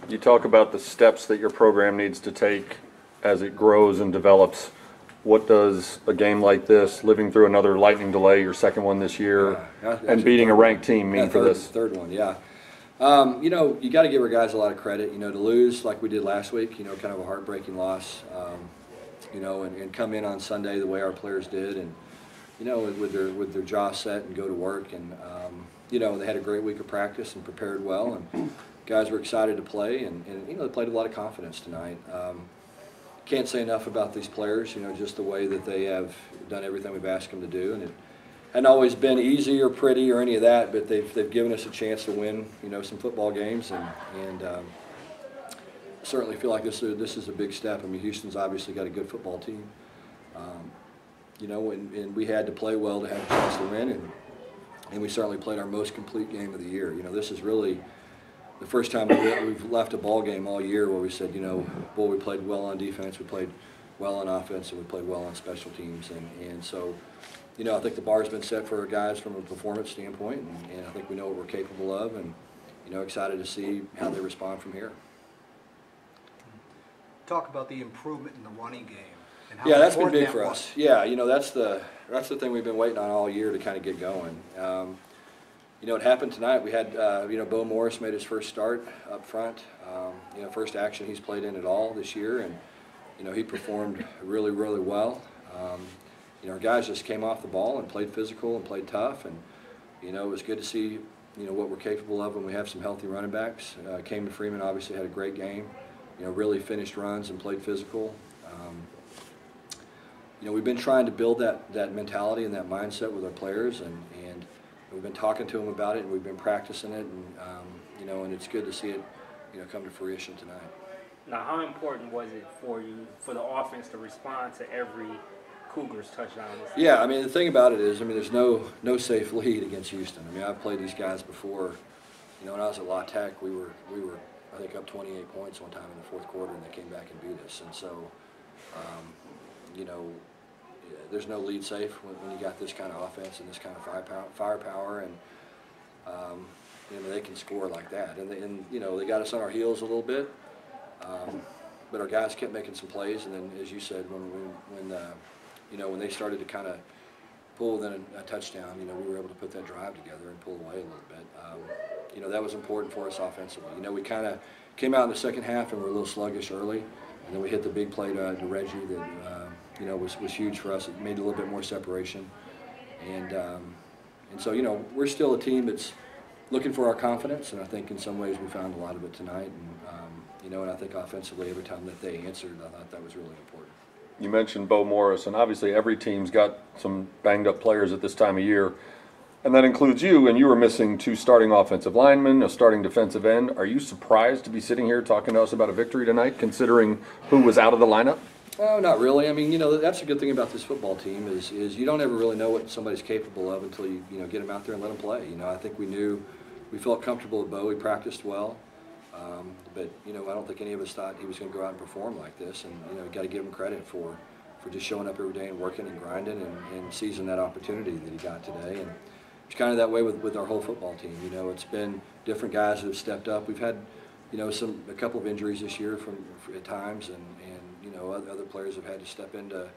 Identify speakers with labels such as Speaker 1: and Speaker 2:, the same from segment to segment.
Speaker 1: You talk about the steps that your program needs to take as it grows and develops. What does a game like this, living through another lightning delay, your second one this year, and beating a ranked team mean for this?
Speaker 2: Third one, yeah. You know, you got to give our guys a lot of credit. You know, to lose like we did last week, you know, kind of a heartbreaking loss. You know, and come in on Sunday the way our players did, and you know, with their jaw set and go to work, and you know, they had a great week of practice and prepared well, and guys were excited to play, and you know, they played with a lot of confidence tonight. Can't say enough about these players, you know, just the way that they have done everything we've asked them to do, and it hadn't always been easy or pretty or any of that, but they've given us a chance to win, you know, some football games, and certainly feel like this is a big step. I mean, Houston's obviously got a good football team, you know, and we had to play well to have a chance to win, and we certainly played our most complete game of the year. You know, this is really the first time we've left a ball game all year where we said, you know, boy, we played well on defense, we played well on offense, and we played well on special teams. And so, you know, I think the bar's been set for our guys from a performance standpoint, and I think we know what we're capable of, and, you know, excited to see how they respond from here.
Speaker 3: Talk about the improvement in the running game. And how
Speaker 2: yeah, that's been big
Speaker 3: that
Speaker 2: for us. Yeah, you know, that's the thing we've been waiting on all year to kind of get going. You know, it happened tonight. We had, you know, Bo Morris made his first start up front. You know, first action he's played in at all this year, and, you know, he performed really, really well. You know, our guys just came off the ball and played physical and played tough, and, you know, it was good to see, you know, what we're capable of when we have some healthy running backs. Came to Freeman, obviously had a great game. You know, really finished runs and played physical. You know, we've been trying to build that mentality and that mindset with our players, and we've been talking to them about it, and we've been practicing it, and you know, and it's good to see it, you know, come to fruition tonight.
Speaker 4: Now, how important was it for you, for the offense to respond to every Cougars touchdown?
Speaker 2: Yeah, I mean, the thing about it is, I mean, there's no safe lead against Houston. I mean, I've played these guys before. You know, when I was at La Tech, we were I think up 28 points one time in the fourth quarter, and they came back and beat us. And so, you know, there's no lead safe when you got this kind of offense and this kind of firepower, and you know, they can score like that. And you know, they got us on our heels a little bit, but our guys kept making some plays. And then, as you said, when you know, when they started to kind of pull within a touchdown, you know, we were able to put that drive together and pull away a little bit. You know, that was important for us offensively. You know, we kind of came out in the second half and were a little sluggish early, and then we hit the big play to Reggie that you know, was huge for us. It made a little bit more separation, and so, you know, we're still a team that's looking for our confidence, and I think in some ways we found a lot of it tonight. And you know, and I think offensively, every time that they answered, I thought that was really important.
Speaker 1: You mentioned Bo Morris, and obviously every team's got some banged up players at this time of year, and that includes you, and you were missing 2 starting offensive linemen, a starting defensive end. Are you surprised to be sitting here talking to us about a victory tonight, considering who was out of the lineup?
Speaker 2: Oh, not really. I mean, you know, that's a good thing about this football team is you don't ever really know what somebody's capable of until you know, get them out there and let them play. You know, I think we felt comfortable with Bo. He practiced well, but you know, I don't think any of us thought he was going to go out and perform like this. And you know, you got to give him credit for just showing up every day and working and grinding and seizing that opportunity that he got today. And it's kind of that way with our whole football team. You know, it's been different guys that have stepped up. We've had, you know, a couple of injuries this year at times, and you know, other players have had to step into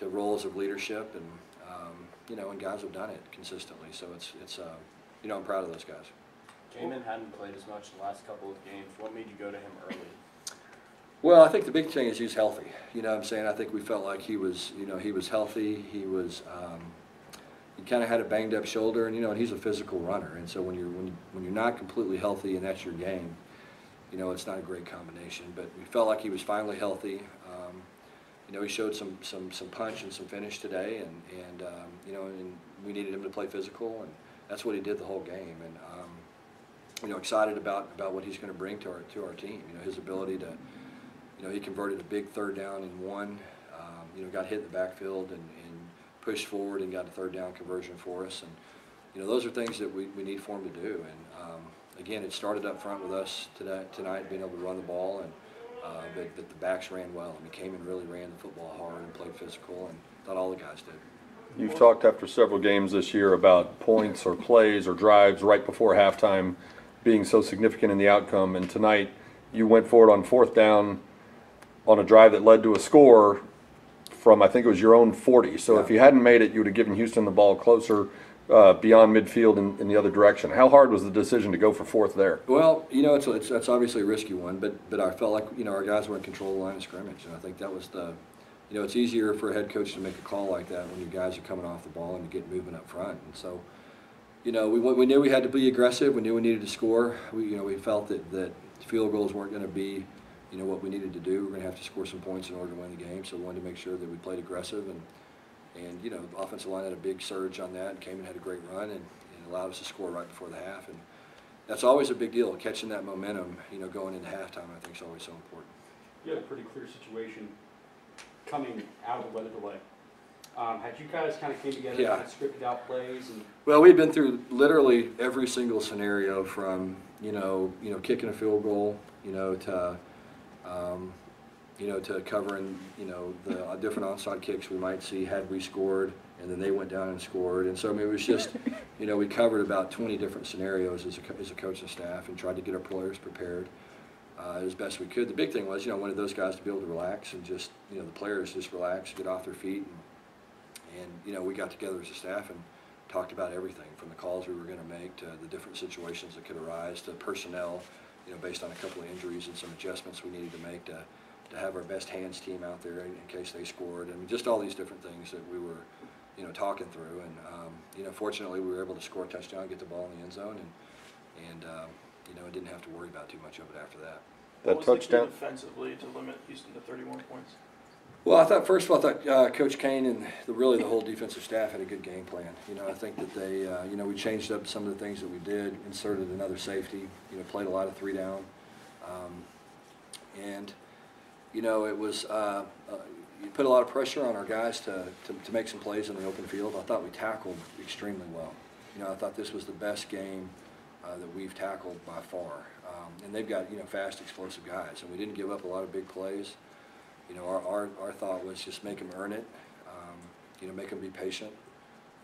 Speaker 2: roles of leadership, and you know, and guys have done it consistently. So it's you know, I'm proud of those guys.
Speaker 5: Jamin hadn't played as much the last couple of games. What made you go to him early?
Speaker 2: Well, I think the big thing is he's healthy. You know what I'm saying? I think we felt like he was, you know, he was healthy. He was, he kind of had a banged up shoulder, and you know, and he's a physical runner. And so when you're not completely healthy and that's your game, you know, it's not a great combination. But we felt like he was finally healthy. You know, he showed some punch and some finish today, and you know, and we needed him to play physical, and that's what he did the whole game. And you know, excited about what he's going to bring to our team. You know, his ability to, you know, he converted a big 3rd down and 1. You know, got hit in the backfield and pushed forward and got a 3rd down conversion for us. And you know, those are things that we need for him to do. And again, it started up front with us tonight, being able to run the ball, and but the backs ran well. I mean, came and really ran the football hard and played physical, and thought all the guys did.
Speaker 1: You've talked after several games this year about points or plays or drives right before halftime being so significant in the outcome, and tonight you went for it on 4th down on a drive that led to a score from, I think it was your own 40. So
Speaker 2: Yeah.
Speaker 1: if you hadn't made it, you would have given Houston the ball closer beyond midfield in the other direction. How hard was the decision to go for 4th there?
Speaker 2: Well, you know, it's obviously a risky one, but I felt like, you know, our guys were in control of the line of scrimmage, and I think that was the, you know, it's easier for a head coach to make a call like that when your guys are coming off the ball and you get moving up front. And so, you know, we knew we had to be aggressive. We knew we needed to score. We felt that field goals weren't going to be, you know, what we needed to do. We were going to have to score some points in order to win the game. So we wanted to make sure that we played aggressive, and you know, the offensive line had a big surge on that and came and had a great run and allowed us to score right before the half. And that's always a big deal, catching that momentum, you know, going into halftime. I think is always so important.
Speaker 6: You had a pretty clear situation coming out of the weather delay. Had you guys kind of came together,
Speaker 2: Yeah.
Speaker 6: kind of scripted out plays? And
Speaker 2: Well, we'd been through literally every single scenario from, you know, kicking a field goal, to covering, you know, the different onside kicks we might see had we scored, and then they went down and scored. And so, I mean, it was just, you know, we covered about 20 different scenarios as a coaching staff and tried to get our players prepared as best we could. The big thing was, you know, I wanted those guys to be able to relax and just, you know, the players just relax, get off their feet. And you know, we got together as a staff and talked about everything from the calls we were going to make to the different situations that could arise to personnel, you know, based on a couple of injuries and some adjustments we needed to make to have our best hands team out there in case they scored. And just all these different things that we were, you know, talking through. And, you know, fortunately we were able to score a touchdown, get the ball in the end zone, and you know, I didn't have to worry about too much of it after that.
Speaker 1: That
Speaker 7: What was the
Speaker 1: touchdown.
Speaker 7: key defensively to limit Houston to 31 points?
Speaker 2: Well, I thought, first of all, Coach Kane and really the whole defensive staff had a good game plan. You know, I think that they, you know, we changed up some of the things that we did, inserted another safety, you know, played a lot of 3 down. And, you know, it was, you put a lot of pressure on our guys to make some plays in the open field. I thought we tackled extremely well. You know, I thought this was the best game that we've tackled by far. And they've got, you know, fast, explosive guys, and we didn't give up a lot of big plays. You know, our thought was just make them earn it, you know, make them be patient,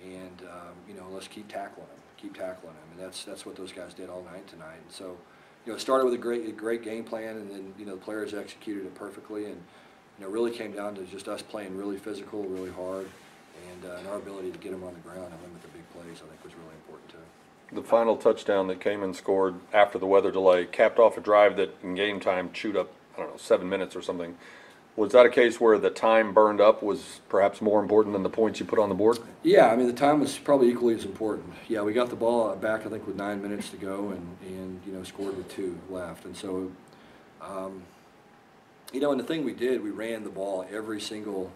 Speaker 2: and, you know, let's keep tackling them. And that's what those guys did all night tonight. And so, you know, it started with a great game plan, and then, you know, the players executed it perfectly, and, you know, really came down to just us playing really physical, really hard, and our ability to get them on the ground and limit the big plays, I think, was really important too.
Speaker 1: The final touchdown that came and scored after the weather delay capped off a drive that in game time chewed up, I don't know, 7 minutes or something. Was that a case where the time burned up was perhaps more important than the points you put on the board?
Speaker 2: Yeah, I mean, the time was probably equally as important. Yeah, we got the ball back, I think, with 9 minutes to go, and you know, scored with 2 left. And so, you know, and the thing we did, we ran the ball every single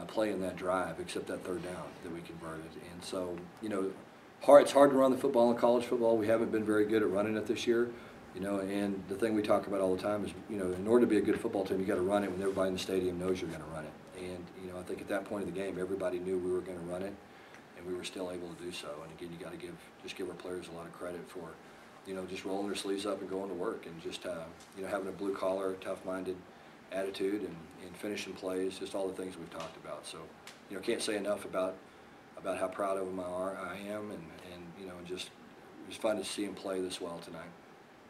Speaker 2: play in that drive except that 3rd down that we converted. And so, you know, it's hard to run the football in college football. We haven't been very good at running it this year. You know, and the thing we talk about all the time is, you know, in order to be a good football team, you got to run it when everybody in the stadium knows you're going to run it. And, you know, I think at that point of the game, everybody knew we were going to run it, and we were still able to do so. And again, you got to give our players a lot of credit for, you know, just rolling their sleeves up and going to work, and just, you know, having a blue collar, tough-minded attitude, and finishing plays, just all the things we've talked about. So, you know, can't say enough about how proud of them I am, and you know, and just it was fun to see them play this well tonight.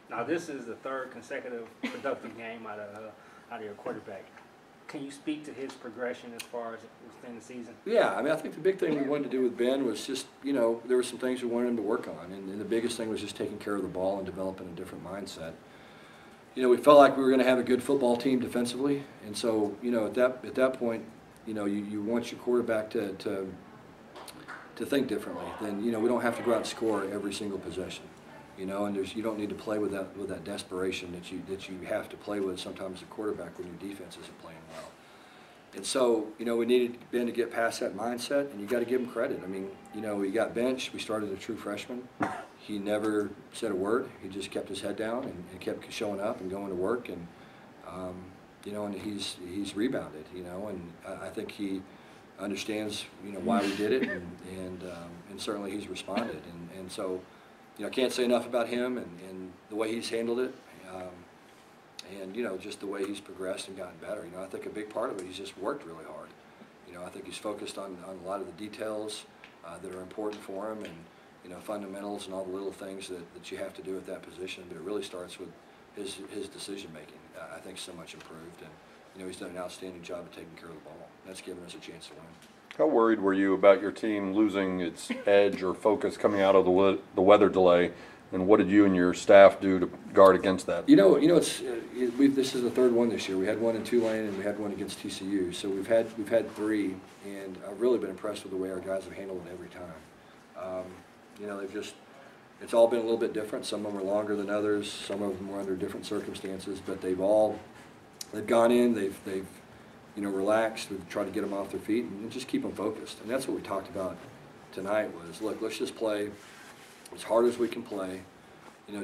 Speaker 4: Now this is the 3rd consecutive productive game out of your quarterback. Can you speak to his progression as far as within the season?
Speaker 2: Yeah, I mean, I think the big thing we wanted to do with Ben was just, you know, there were some things we wanted him to work on, and the biggest thing was just taking care of the ball and developing a different mindset. You know, we felt like we were going to have a good football team defensively, and so, you know, at that point, you know, you want your quarterback to think differently. Then, you know, we don't have to go out and score every single possession. You know, and you don't need to play with that desperation that you have to play with sometimes as a quarterback when your defense isn't playing well. And so, you know, we needed Ben to get past that mindset, and you got to give him credit. I mean, you know, he got benched. We started a true freshman. He never said a word. He just kept his head down and kept showing up and going to work. And you know, and he's rebounded. You know, and I think he understands, you know, why we did it, and certainly he's responded. And so, you know, I can't say enough about him and the way he's handled it, and, you know, just the way he's progressed and gotten better. You know, I think a big part of it, he's just worked really hard. You know, I think he's focused on a lot of the details that are important for him, and, you know, fundamentals and all the little things that you have to do at that position. But it really starts with his decision making, I think, so much improved, and he's done an outstanding job of taking care of the ball. That's given us a chance to win.
Speaker 1: How worried were you about your team losing its edge or focus coming out of the weather delay? And what did you and your staff do to guard against that?
Speaker 2: This is the third one this year. We had one in Tulane and we had one against TCU. So we've had three, and I've really been impressed with the way our guys have handled it every time. It's all been a little bit different. Some of them are longer than others. Some of them were under different circumstances, but they've gone in. They've relaxed. We've tried to get them off their feet and just keep them focused. And that's what we talked about tonight. Was look, let's just play as hard as we can play,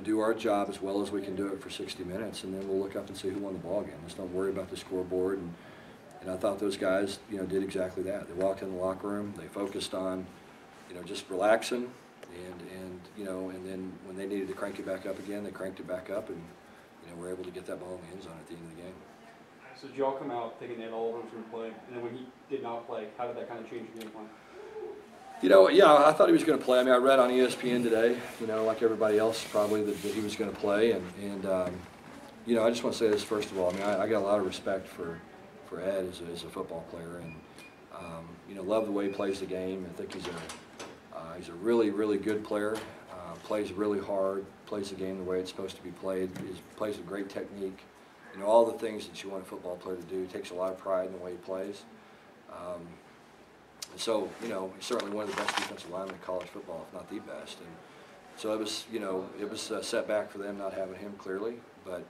Speaker 2: do our job as well as we can do it for 60 minutes, and then we'll look up and see who won the ball game. Let's don't worry about the scoreboard. And I thought those guys, did exactly that. They walked in the locker room, they focused on, just relaxing, and then when they needed to crank it back up again, they cranked it back up, and were able to get that ball in the end zone at the end of the game.
Speaker 6: So did you all come out thinking they had all of them to play, and then when he did not play, how did that kind of change your game plan?
Speaker 2: Yeah, I thought he was going to play. I mean, I read on ESPN today, like everybody else probably, that he was going to play. And I just want to say this first of all. I mean, I got a lot of respect for Ed as a football player, and love the way he plays the game. I think he's a really, really good player. Plays really hard. Plays the game the way it's supposed to be played. Plays with great technique. All the things that you want a football player to do. He takes a lot of pride in the way he plays. So, he's certainly one of the best defensive linemen in college football, if not the best. And so it was a setback for them not having him clearly. But,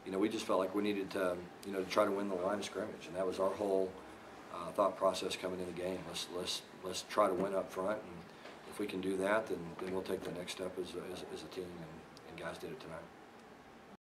Speaker 2: we just felt like we needed to, to try to win the line of scrimmage. And that was our whole thought process coming in the game. Let's try to win up front. And if we can do that, then we'll take the next step as a team. And guys did it tonight.